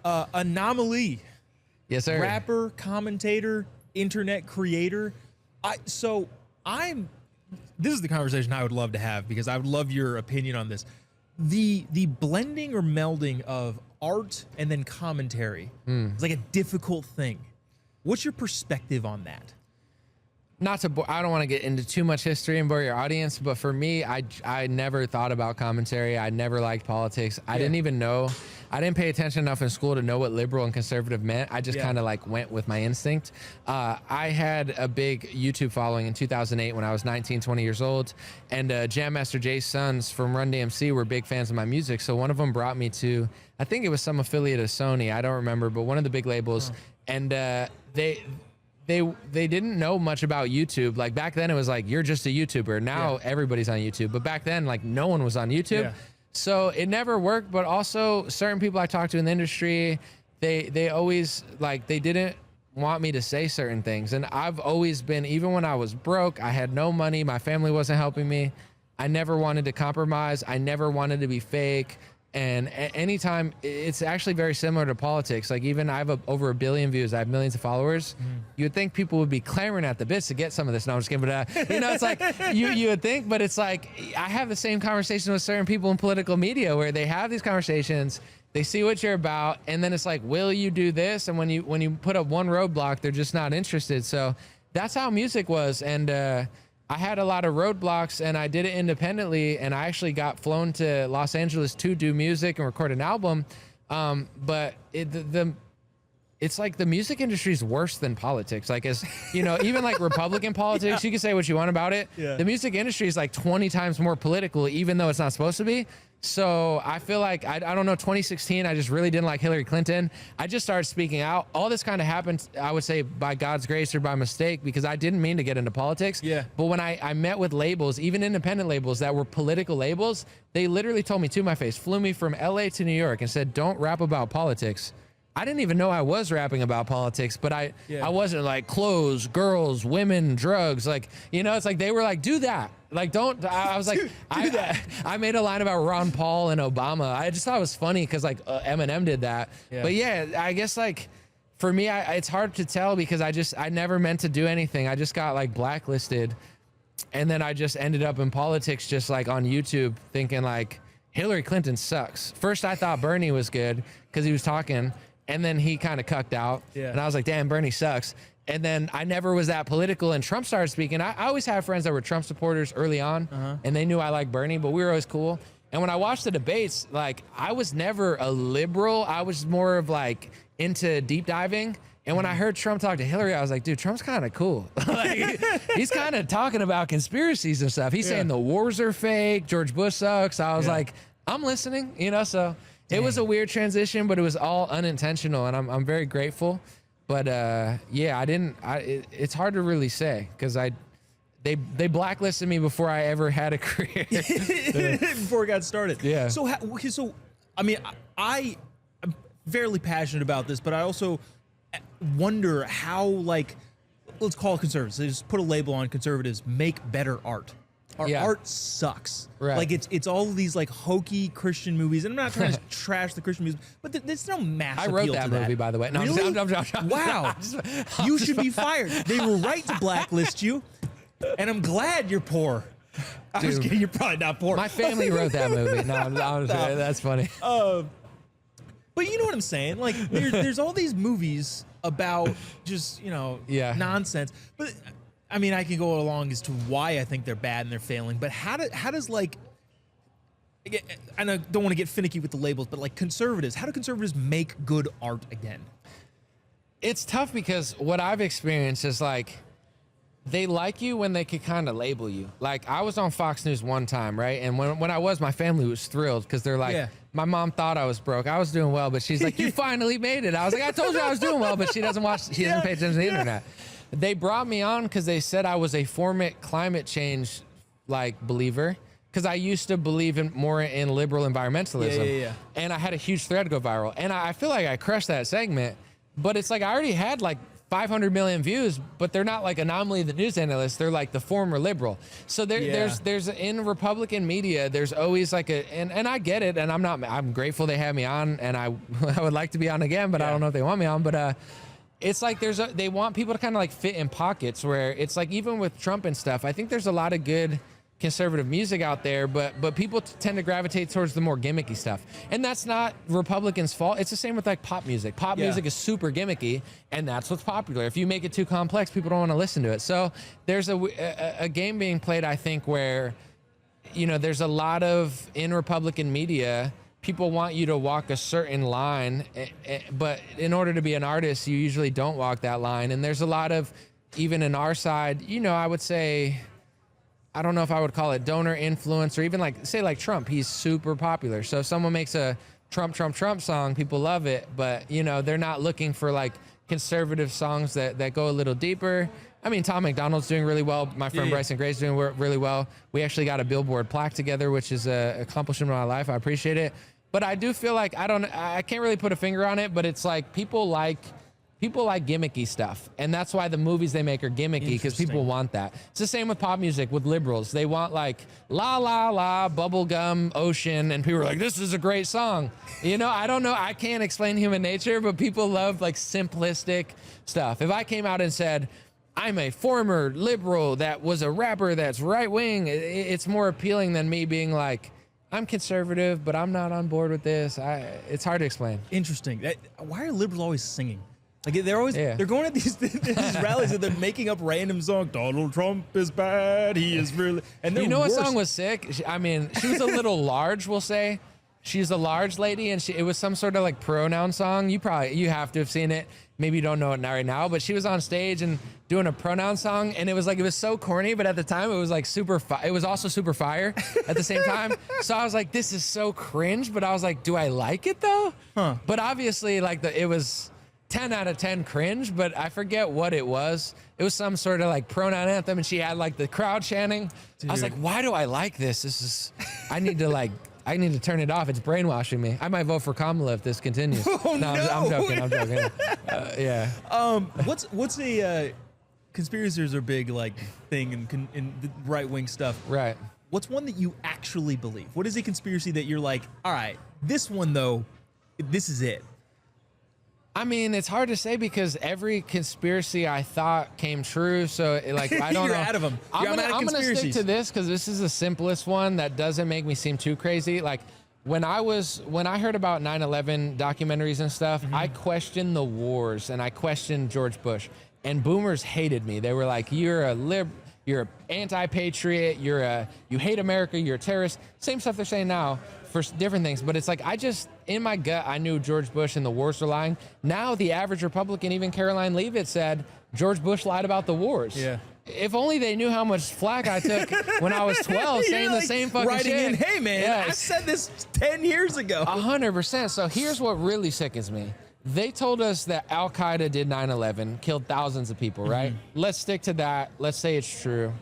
An0maly. Yes, sir. Rapper, commentator, internet creator. This is the conversation I would love to have because I would love your opinion on this. The blending or melding of art and then commentary is like a difficult thing. What's your perspective on that? Not to, I don't want to get into too much history and bore your audience, but for me, I never thought about commentary. I never liked politics. I didn't even know, I didn't pay attention enough in school to know what liberal and conservative meant. I just kind of like went with my instinct. I had a big YouTube following in 2008 when I was 19, 20 years old. And Jam Master Jay's sons from Run DMC were big fans of my music. So one of them brought me to, I think it was some affiliate of Sony. I don't remember, but one of the big labels. And they didn't know much about YouTube. Like back then it was like, you're just a YouTuber. Now everybody's on YouTube. But back then, like no one was on YouTube. Yeah. So it never worked. But also certain people I talked to in the industry, they always like, they didn't want me to say certain things. And I've always been, even when I was broke, I had no money, my family wasn't helping me. I never wanted to compromise. I never wanted to be fake. And anytime, it's actually very similar to politics. Like even I have over 1 billion views. I have millions of followers. You would think people would be clamoring at the bits to get some of this. No, I'm just kidding. But you know, it's like you would think, but it's like I have the same conversation with certain people in political media where they have these conversations. They see what you're about, and then it's like, will you do this? And when you put up one roadblock, they're just not interested. So that's how music was. And I had a lot of roadblocks and I did it independently, and I actually got flown to Los Angeles to do music and record an album. But it's like the music industry is worse than politics. Like, as you know, even like Republican politics, you can say what you want about it. The music industry is like 20 times more political, even though it's not supposed to be. So I feel like, I don't know, 2016, I just really didn't like Hillary Clinton. I just started speaking out. All this kind of happened, I would say, by God's grace or by mistake, because I didn't mean to get into politics. But when I met with labels, even independent labels that were political labels, they literally told me to my face, flew me from LA to New York and said, don't rap about politics. I didn't even know I was rapping about politics, but I wasn't like clothes, girls, women, drugs. Like, you know, it's like they were like, do that. Like, don't. I was like, do that. I made a line about Ron Paul and Obama. I just thought it was funny because like Eminem did that. But yeah, I guess like for me, it's hard to tell because I never meant to do anything. I just got like blacklisted, and then I just ended up in politics, just like on YouTube, thinking like Hillary Clinton sucks. First, I thought Bernie was good because he was talking. And then he kind of cucked out. And I was like, damn, Bernie sucks. And then I never was that political. And Trump started speaking. I always had friends that were Trump supporters early on. And they knew I liked Bernie, but we were always cool. And when I watched the debates, like I was never a liberal. I was more of like into deep diving. And when I heard Trump talk to Hillary, I was like, dude, Trump's kind of cool. Like, he's kind of talking about conspiracies and stuff. He's saying the wars are fake. George Bush sucks. I was like, I'm listening, you know, so. It was a weird transition, but it was all unintentional, and I'm very grateful. But yeah, it's hard to really say because they blacklisted me before I ever had a career. Before it got started. Yeah. So I mean, I'm fairly passionate about this, but I also wonder how, like, let's call it conservatives. They just put a label on conservatives, make better art. Our art sucks. Right. Like it's all of these like hokey Christian movies, and I'm not trying to trash the Christian movies, but there's no mass appeal to that. I wrote that movie, by the way. No, really? I'm wow. You should be fired. They were right to blacklist you, and I'm glad you're poor. I was kidding. You're probably not poor. My family wrote that movie. No, that's funny. But you know what I'm saying? Like there's all these movies about just, you know, nonsense, but. I mean, I can go along as to why I think they're bad and they're failing, but how does like, and I don't want to get finicky with the labels, but like conservatives, how do conservatives make good art again? It's tough because what I've experienced is like, they like you when they could kind of label you. Like I was on Fox News one time, right? And when I was, my family was thrilled because they're like, my mom thought I was broke. I was doing well, but she's like, you finally made it. I was like, I told you I was doing well, but she doesn't pay attention to the internet. They brought me on because they said I was a climate change like believer because I used to believe more in liberal environmentalism. And I had a huge thread go viral. And I feel like I crushed that segment, but it's like I already had like 500 million views, but they're not like An0maly, the news analyst. They're like the former liberal. So there's in Republican media, there's always like and I get it, and I'm grateful they had me on, and I would like to be on again, but I don't know if they want me on. But it's like they want people to kind of like fit in pockets where it's like, even with Trump and stuff, I think there's a lot of good conservative music out there, but people tend to gravitate towards the more gimmicky stuff, and that's not Republicans' fault. It's the same with like pop music. Pop music is super gimmicky, and that's what's popular. If you make it too complex, people don't want to listen to it. So there's a game being played, I think, where, you know, there's a lot of, in Republican media, people want you to walk a certain line, but in order to be an artist, you usually don't walk that line. And there's a lot of, even in our side, you know, I would say, I don't know if I would call it donor influence, or even like, say like Trump, he's super popular. So if someone makes a Trump song, people love it, but, you know, they're not looking for like conservative songs that go a little deeper. I mean, Tom McDonald's doing really well. My friend Bryson Gray's doing really well. We actually got a Billboard plaque together, which is an accomplishment of my life. I appreciate it. But I do feel like, I can't really put a finger on it, but it's like people like gimmicky stuff, and that's why the movies they make are gimmicky, because people want that. It's the same with pop music with liberals. They want like la la la, bubblegum, ocean, and people are like, this is a great song. You know, I don't know, I can't explain human nature, but people love like simplistic stuff. If I came out and said, I'm a former liberal that was a rapper that's right wing, it's more appealing than me being like, I'm conservative, but I'm not on board with this. It's hard to explain. Interesting. Why are liberals always singing? Like they're always they're going to these rallies and they're making up random songs. Donald Trump is bad. He is really. And you know what song was sick? She was a little large. We'll say she's a large lady, and it was some sort of like pronoun song. You have to have seen it. Maybe you don't know it right now, but she was on stage and doing a pronoun song, and it was so corny, but at the time it was like it was also super fire at the same time. So I was like, this is so cringe, but I was like, do I like it though? But obviously, like it was 10 out of 10 cringe, but I forget what it was. It was some sort of like pronoun anthem, and she had like the crowd chanting. Dude. I was like, why do I like this? I need to turn it off. It's brainwashing me. I might vote for Kamala if this continues. Oh, no. I'm joking. Yeah. What's a conspiracies are big like thing in the right wing stuff. Right. What's one that you actually believe? What is a conspiracy that you're like, all right, this one though, this is it? I mean, it's hard to say because every conspiracy I thought came true. So, like, I don't know. You're out of them. I'm going to stick to this because this is the simplest one that doesn't make me seem too crazy. Like, when I heard about 9/11 documentaries and stuff, I questioned the wars and I questioned George Bush. And boomers hated me. They were like, you're an anti-patriot, you hate America, you're a terrorist. Same stuff they're saying now for different things. But it's like, in my gut, I knew George Bush and the wars were lying. Now the average Republican, even Caroline Leavitt, said George Bush lied about the wars. Yeah. If only they knew how much flack I took when I was 12 saying the same fucking writing shit. In, hey man, I said this 10 years ago. 100%. So here's what really sickens me. They told us that Al-Qaeda did 9/11, killed thousands of people, right? Let's stick to that. Let's say it's true.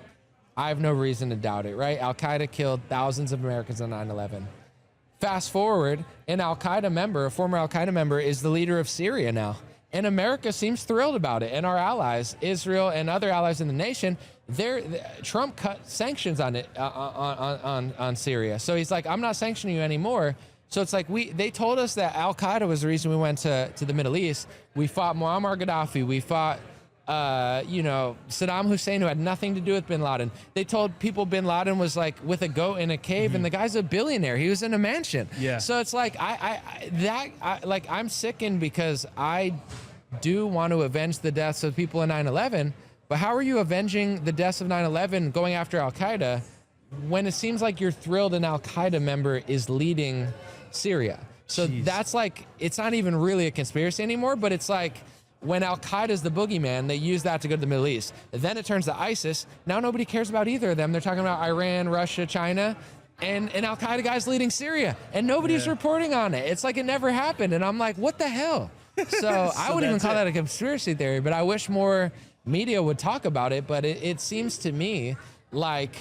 I have no reason to doubt it, right? Al-Qaeda killed thousands of Americans on 9/11. Fast forward, a former Al-Qaeda member, is the leader of Syria now. And America seems thrilled about it. And our allies, Israel and other allies in the nation, Trump cut sanctions on it on Syria. So he's like, I'm not sanctioning you anymore. So it's like they told us that Al-Qaeda was the reason we went to the Middle East. We fought Muammar Gaddafi. We fought Saddam Hussein, who had nothing to do with bin Laden. They told people bin Laden was like with a goat in a cave, and the guy's a billionaire. He was in a mansion. Yeah. So it's like I'm sickened because I do want to avenge the deaths of people in 9/11, but how are you avenging the deaths of 9/11 going after Al-Qaeda when it seems like you're thrilled an Al-Qaeda member is leading Syria? So that's like, it's not even really a conspiracy anymore, but it's like, when Al-Qaeda is the boogeyman, they use that to go to the Middle East. Then it turns to ISIS. Now nobody cares about either of them. They're talking about Iran, Russia, China, and an Al-Qaeda guy's leading Syria, and nobody's reporting on it. It's like it never happened, and I'm like, what the hell? So I wouldn't even call that a conspiracy theory, but I wish more media would talk about it. But it seems to me like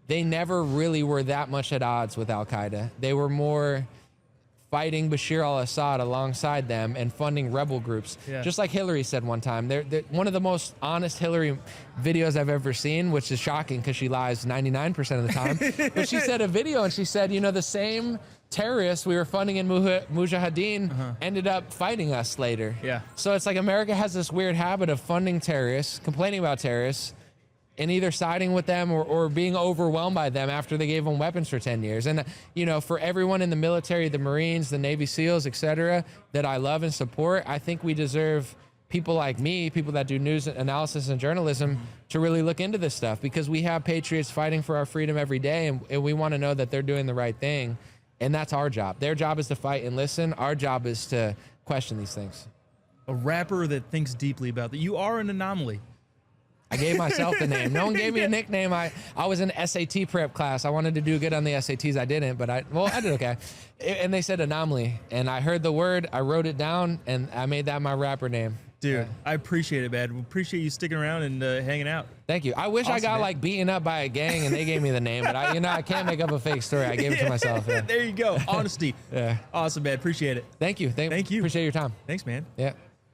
they never really were that much at odds with Al-Qaeda. They were more fighting Bashir al-Assad alongside them and funding rebel groups. Yeah. Just like Hillary said one time. They're one of the most honest Hillary videos I've ever seen, which is shocking because she lies 99% of the time. But she said a video and she said, you know, the same terrorists we were funding in Mujahideen ended up fighting us later. Yeah. So it's like America has this weird habit of funding terrorists, complaining about terrorists, and either siding with them or being overwhelmed by them after they gave them weapons for 10 years. And, you know, for everyone in the military, the Marines, the Navy SEALs, et cetera, that I love and support, I think we deserve people like me, people that do news analysis and journalism, to really look into this stuff, because we have patriots fighting for our freedom every day, and we want to know that they're doing the right thing. And that's our job. Their job is to fight and listen. Our job is to question these things. A rapper that thinks deeply about that. You are an anomaly. I gave myself the name. No one gave me a nickname. I was in SAT prep class. I wanted to do good on the SATs. I didn't, but I did okay. And they said Anomaly, and I heard the word, I wrote it down, and I made that my rapper name. Dude, I appreciate it, man. We appreciate you sticking around and hanging out. Thank you. I wish I got like beaten up by a gang and they gave me the name, but I can't make up a fake story. I gave it to myself. Yeah. There you go. Honesty. Yeah. Awesome, man. Appreciate it. Thank you. Thank you. Appreciate your time. Thanks, man. Yeah.